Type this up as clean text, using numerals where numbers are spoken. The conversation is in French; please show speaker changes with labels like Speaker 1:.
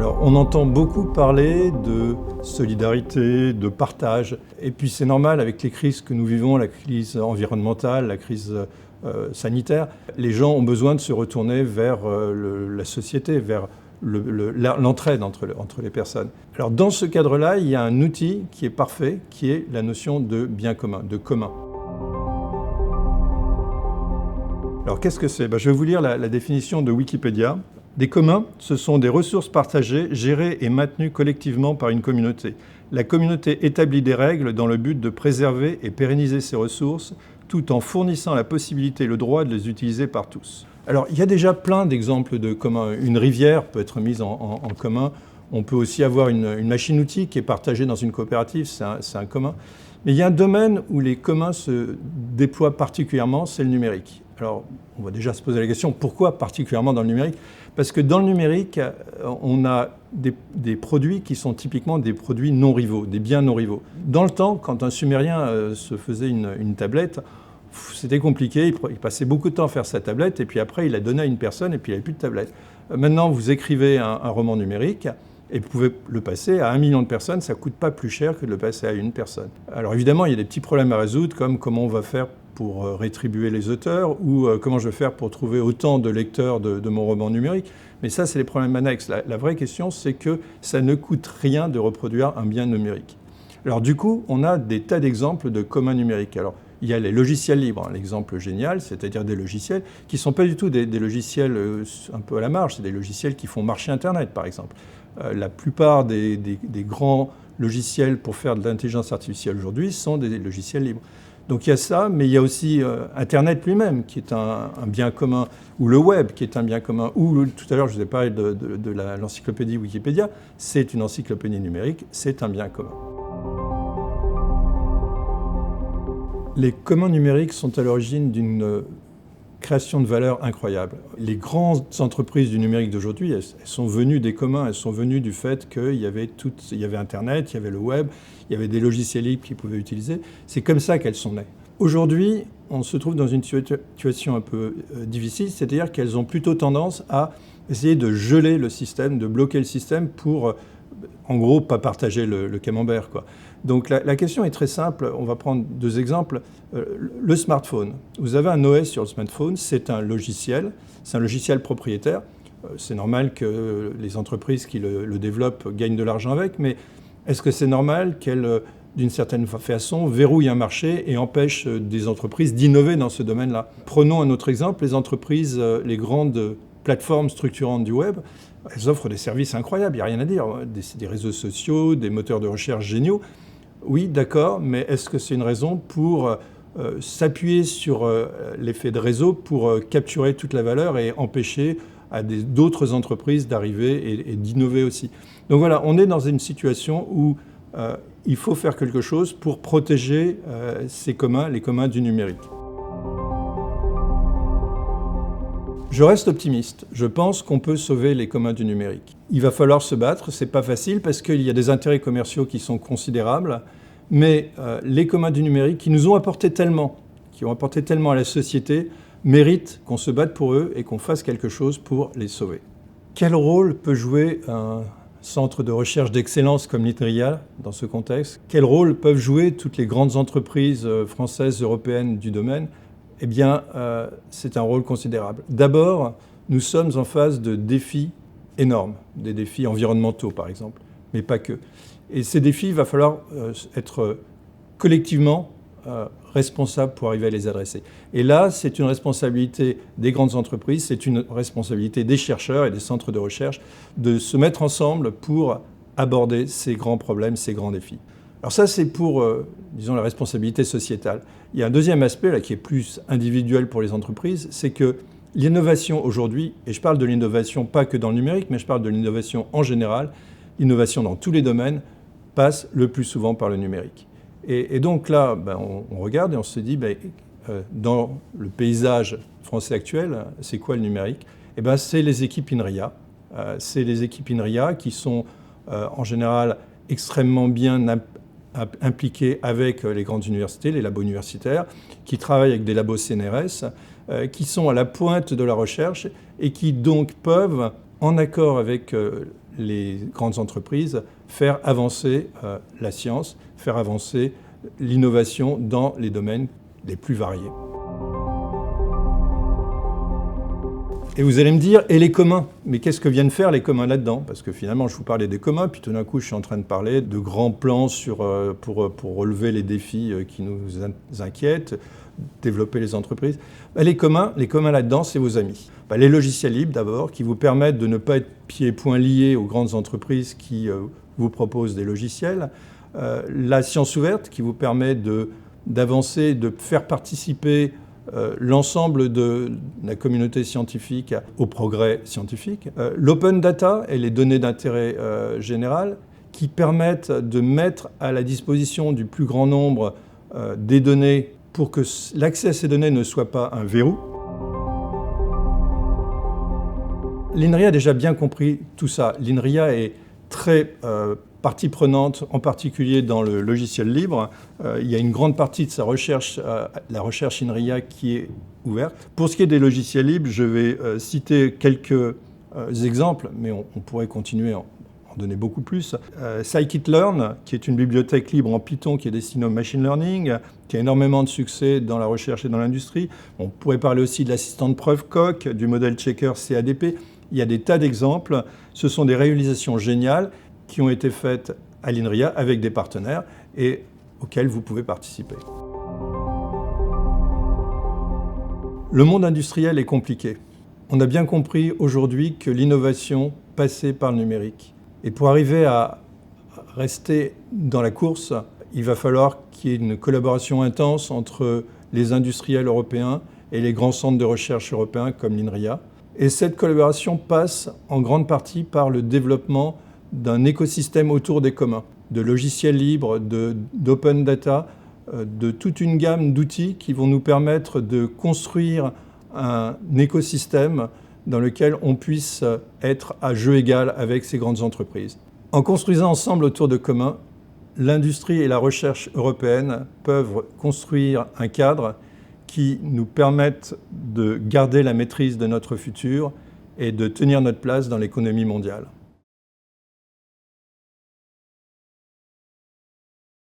Speaker 1: Alors, on entend beaucoup parler de solidarité, de partage. Et puis c'est normal avec les crises que nous vivons, la crise environnementale, la crise sanitaire. Les gens ont besoin de se retourner vers la société, vers l'entraide entre les personnes. Alors dans ce cadre-là, il y a un outil qui est parfait, qui est la notion de bien commun, de commun. Alors qu'est-ce que c'est ? Je vais vous lire la définition de Wikipédia. Des communs, ce sont des ressources partagées, gérées et maintenues collectivement par une communauté. La communauté établit des règles dans le but de préserver et pérenniser ces ressources, tout en fournissant la possibilité et le droit de les utiliser par tous. Alors, il y a déjà plein d'exemples de communs. Une rivière peut être mise en commun. On peut aussi avoir une machine-outil qui est partagée dans une coopérative, c'est un commun. Mais il y a un domaine où les communs se déploient particulièrement, c'est le numérique. Alors, on va déjà se poser la question, pourquoi particulièrement dans le numérique ? Parce que dans le numérique, on a des produits qui sont typiquement des produits non rivaux, des biens non rivaux. Dans le temps, quand un Sumérien se faisait une tablette, c'était compliqué, il passait beaucoup de temps à faire sa tablette, et puis après, il la donnait à une personne, et puis il n'avait plus de tablette. Maintenant, vous écrivez un roman numérique, et vous pouvez le passer à 1 million de personnes, ça ne coûte pas plus cher que de le passer à une personne. Alors évidemment, il y a des petits problèmes à résoudre, comme comment on va faire pour rétribuer les auteurs, ou comment je vais faire pour trouver autant de lecteurs de mon roman numérique. Mais ça, c'est les problèmes annexes. La vraie question, c'est que ça ne coûte rien de reproduire un bien numérique. Alors du coup, on a des tas d'exemples de communs numériques. Alors, il y a les logiciels libres, l'exemple génial, c'est-à-dire des logiciels qui ne sont pas du tout des logiciels un peu à la marge, c'est des logiciels qui font marcher Internet, par exemple. La plupart des grands logiciels pour faire de l'intelligence artificielle aujourd'hui sont des logiciels libres. Donc il y a ça, mais il y a aussi Internet lui-même, qui est un bien commun, ou le web, qui est un bien commun, ou tout à l'heure je vous ai parlé de l'encyclopédie Wikipédia, c'est une encyclopédie numérique, c'est un bien commun. Les communs numériques sont à l'origine d'une création de valeur incroyable. Les grandes entreprises du numérique d'aujourd'hui, elles sont venues des communs, elles sont venues du fait qu'il y avait Internet, il y avait le web, il y avait des logiciels libres qu'ils pouvaient utiliser. C'est comme ça qu'elles sont nées. Aujourd'hui, on se trouve dans une situation un peu difficile, c'est-à-dire qu'elles ont plutôt tendance à essayer de geler le système, de bloquer le système pour, en gros, pas partager le camembert, quoi. Donc la question est très simple, on va prendre 2 exemples. Le smartphone. Vous avez un OS sur le smartphone, c'est un logiciel propriétaire. C'est normal que les entreprises qui le développent gagnent de l'argent avec, mais est-ce que c'est normal qu'elles, d'une certaine façon, verrouillent un marché et empêchent des entreprises d'innover dans ce domaine-là ? Prenons un autre exemple, les entreprises, les grandes plateformes structurantes du web, elles offrent des services incroyables, il n'y a rien à dire. Des réseaux sociaux, des moteurs de recherche géniaux. Oui, d'accord, mais est-ce que c'est une raison pour s'appuyer sur l'effet de réseau pour capturer toute la valeur et empêcher à d'autres entreprises d'arriver et d'innover aussi ? Donc voilà, on est dans une situation où il faut faire quelque chose pour protéger ces communs, les communs du numérique. Je reste optimiste. Je pense qu'on peut sauver les communs du numérique. Il va falloir se battre, c'est pas facile parce qu'il y a des intérêts commerciaux qui sont considérables, mais les communs du numérique qui nous ont apporté tellement, qui ont apporté tellement à la société, méritent qu'on se batte pour eux et qu'on fasse quelque chose pour les sauver. Quel rôle peut jouer un centre de recherche d'excellence comme l'INRIA dans ce contexte ? Quel rôle peuvent jouer toutes les grandes entreprises françaises, européennes du domaine ? Eh bien, c'est un rôle considérable. D'abord, nous sommes en face de défis énormes, des défis environnementaux par exemple, mais pas que. Et ces défis, il va falloir être collectivement responsables pour arriver à les adresser. Et là, c'est une responsabilité des grandes entreprises, c'est une responsabilité des chercheurs et des centres de recherche de se mettre ensemble pour aborder ces grands problèmes, ces grands défis. Alors ça, c'est pour, disons, la responsabilité sociétale. Il y a un deuxième aspect là, qui est plus individuel pour les entreprises, c'est que l'innovation aujourd'hui, et je parle de l'innovation pas que dans le numérique, mais je parle de l'innovation en général, l'innovation dans tous les domaines, passe le plus souvent par le numérique. Et donc là, on regarde et on se dit, dans le paysage français actuel, c'est quoi le numérique ? C'est les équipes INRIA. C'est les équipes INRIA qui sont en général extrêmement bien impliqués avec les grandes universités, les labos universitaires, qui travaillent avec des labos CNRS, qui sont à la pointe de la recherche et qui donc peuvent, en accord avec les grandes entreprises faire avancer la science, faire avancer l'innovation dans les domaines les plus variés. Et vous allez me dire, et les communs? Mais qu'est-ce que viennent faire les communs là-dedans? Parce que finalement, je vous parlais des communs, puis tout d'un coup, je suis en train de parler de grands plans pour relever les défis qui nous inquiètent, développer les entreprises. Les communs là-dedans, c'est vos amis. Les logiciels libres, d'abord, qui vous permettent de ne pas être pieds et poings liés aux grandes entreprises qui vous proposent des logiciels. La science ouverte, qui vous permet d'avancer, de faire participer l'ensemble de la communauté scientifique au progrès scientifique. L'open data et les données d'intérêt général qui permettent de mettre à la disposition du plus grand nombre des données pour que l'accès à ces données ne soit pas un verrou. L'INRIA a déjà bien compris tout ça. L'INRIA est très partie prenante, en particulier dans le logiciel libre. Il y a une grande partie de sa recherche, la recherche INRIA, qui est ouverte. Pour ce qui est des logiciels libres, je vais citer quelques exemples, mais on pourrait continuer à en donner beaucoup plus. Scikit-learn, qui est une bibliothèque libre en Python qui est destinée au machine learning, qui a énormément de succès dans la recherche et dans l'industrie. On pourrait parler aussi de l'assistant de preuve Coq, du modèle checker CADP. Il y a des tas d'exemples. Ce sont des réalisations géniales qui ont été faites à l'INRIA avec des partenaires et auxquels vous pouvez participer. Le monde industriel est compliqué. On a bien compris aujourd'hui que l'innovation passait par le numérique. Et pour arriver à rester dans la course, il va falloir qu'il y ait une collaboration intense entre les industriels européens et les grands centres de recherche européens comme l'INRIA. Et cette collaboration passe en grande partie par le développement d'un écosystème autour des communs, de logiciels libres, d'open data, de toute une gamme d'outils qui vont nous permettre de construire un écosystème dans lequel on puisse être à jeu égal avec ces grandes entreprises. En construisant ensemble autour de communs, l'industrie et la recherche européenne peuvent construire un cadre qui nous permette de garder la maîtrise de notre futur et de tenir notre place dans l'économie mondiale.